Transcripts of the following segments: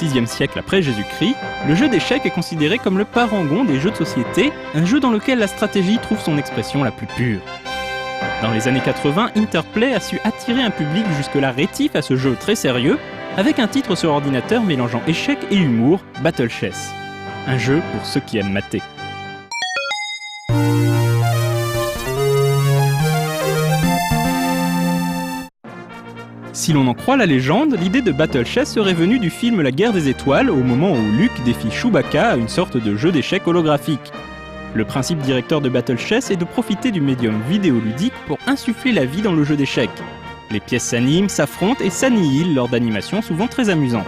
VIe siècle après Jésus-Christ, le jeu d'échecs est considéré comme le parangon des jeux de société, un jeu dans lequel la stratégie trouve son expression la plus pure. Dans les années 80, Interplay a su attirer un public jusque-là rétif à ce jeu très sérieux, avec un titre sur ordinateur mélangeant échecs et humour, Battle Chess. Un jeu pour ceux qui aiment mater. Si l'on en croit la légende, l'idée de Battle Chess serait venue du film La Guerre des Étoiles, au moment où Luke défie Chewbacca à une sorte de jeu d'échecs holographique. Le principe directeur de Battle Chess est de profiter du médium vidéoludique pour insuffler la vie dans le jeu d'échecs. Les pièces s'animent, s'affrontent et s'annihilent lors d'animations souvent très amusantes.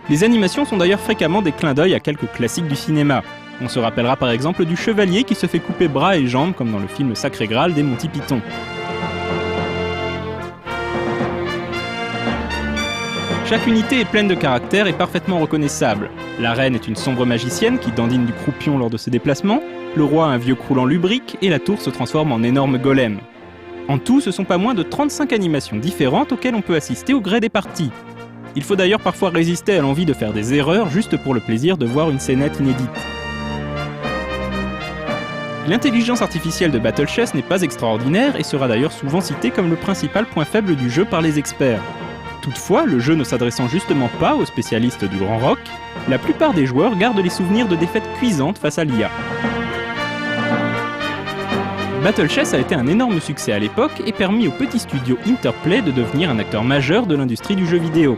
Les animations sont d'ailleurs fréquemment des clins d'œil à quelques classiques du cinéma. On se rappellera par exemple du chevalier qui se fait couper bras et jambes comme dans le film Sacré Graal des Monty Python. Chaque unité est pleine de caractère et parfaitement reconnaissable. La reine est une sombre magicienne qui dandine du croupion lors de ses déplacements, le roi un vieux croulant lubrique et la tour se transforme en énorme golem. En tout, ce sont pas moins de 35 animations différentes auxquelles on peut assister au gré des parties. Il faut d'ailleurs parfois résister à l'envie de faire des erreurs juste pour le plaisir de voir une scénette inédite. L'intelligence artificielle de Battle Chess n'est pas extraordinaire et sera d'ailleurs souvent citée comme le principal point faible du jeu par les experts. Toutefois, le jeu ne s'adressant justement pas aux spécialistes du grand rock, la plupart des joueurs gardent les souvenirs de défaites cuisantes face à l'IA. Battle Chess a été un énorme succès à l'époque et permis au petit studio Interplay de devenir un acteur majeur de l'industrie du jeu vidéo.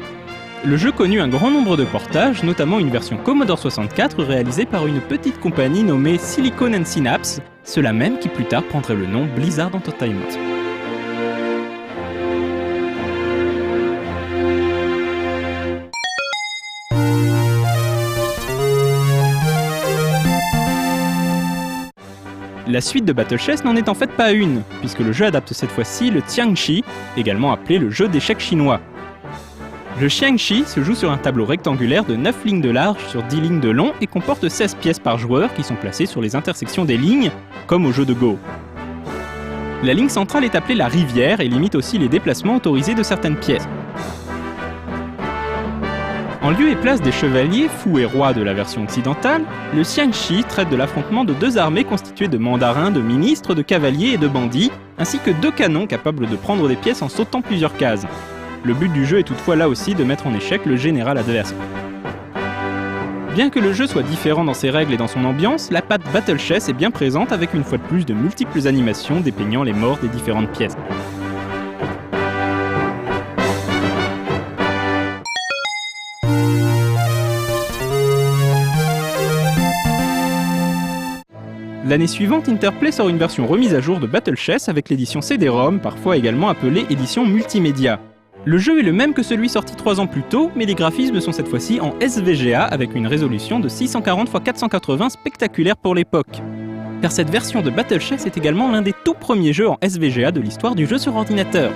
Le jeu connut un grand nombre de portages, notamment une version Commodore 64 réalisée par une petite compagnie nommée Silicon and Synapse, cela même qui plus tard prendrait le nom Blizzard Entertainment. La suite de Battle Chess n'en est en fait pas une, puisque le jeu adapte cette fois-ci le Xiangqi, également appelé le jeu d'échecs chinois. Le Xiangqi se joue sur un tableau rectangulaire de 9 lignes de large sur 10 lignes de long et comporte 16 pièces par joueur qui sont placées sur les intersections des lignes, comme au jeu de Go. La ligne centrale est appelée la rivière et limite aussi les déplacements autorisés de certaines pièces. En lieu et place des chevaliers, fous et rois de la version occidentale, le Xiangqi traite de l'affrontement de deux armées constituées de mandarins, de ministres, de cavaliers et de bandits, ainsi que deux canons capables de prendre des pièces en sautant plusieurs cases. Le but du jeu est toutefois là aussi de mettre en échec le général adverse. Bien que le jeu soit différent dans ses règles et dans son ambiance, la patte Battle Chess est bien présente avec une fois de plus de multiples animations dépeignant les morts des différentes pièces. L'année suivante, Interplay sort une version remise à jour de Battle Chess avec l'édition CD-ROM, parfois également appelée édition multimédia. Le jeu est le même que celui sorti 3 ans plus tôt, mais les graphismes sont cette fois-ci en SVGA avec une résolution de 640 x 480 spectaculaire pour l'époque. Car cette version de Battle Chess est également l'un des tout premiers jeux en SVGA de l'histoire du jeu sur ordinateur.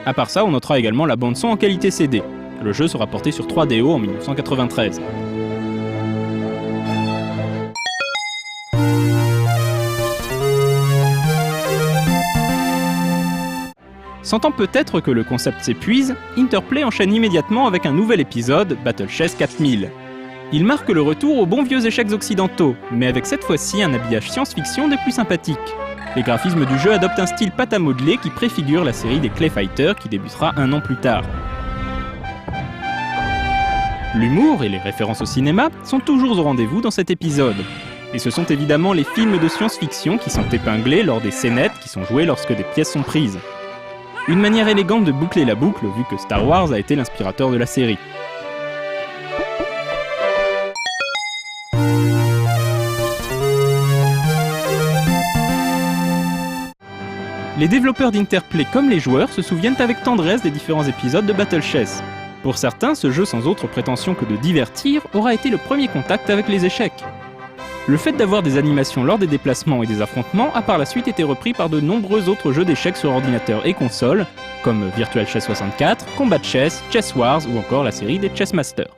À part ça, on notera également la bande-son en qualité CD. Le jeu sera porté sur 3DO en 1993. Sentant peut-être que le concept s'épuise, Interplay enchaîne immédiatement avec un nouvel épisode, Battle Chess 4000. Il marque le retour aux bons vieux échecs occidentaux, mais avec cette fois-ci un habillage science-fiction des plus sympathiques. Les graphismes du jeu adoptent un style pâte à modeler qui préfigure la série des Clay Fighters qui débutera un an plus tard. L'humour et les références au cinéma sont toujours au rendez-vous dans cet épisode. Et ce sont évidemment les films de science-fiction qui sont épinglés lors des scénettes qui sont jouées lorsque des pièces sont prises. Une manière élégante de boucler la boucle, vu que Star Wars a été l'inspirateur de la série. Les développeurs d'Interplay comme les joueurs se souviennent avec tendresse des différents épisodes de Battle Chess. Pour certains, ce jeu sans autre prétention que de divertir aura été le premier contact avec les échecs. Le fait d'avoir des animations lors des déplacements et des affrontements a par la suite été repris par de nombreux autres jeux d'échecs sur ordinateur et console, comme Virtual Chess 64, Combat Chess, Chess Wars ou encore la série des Chess Masters.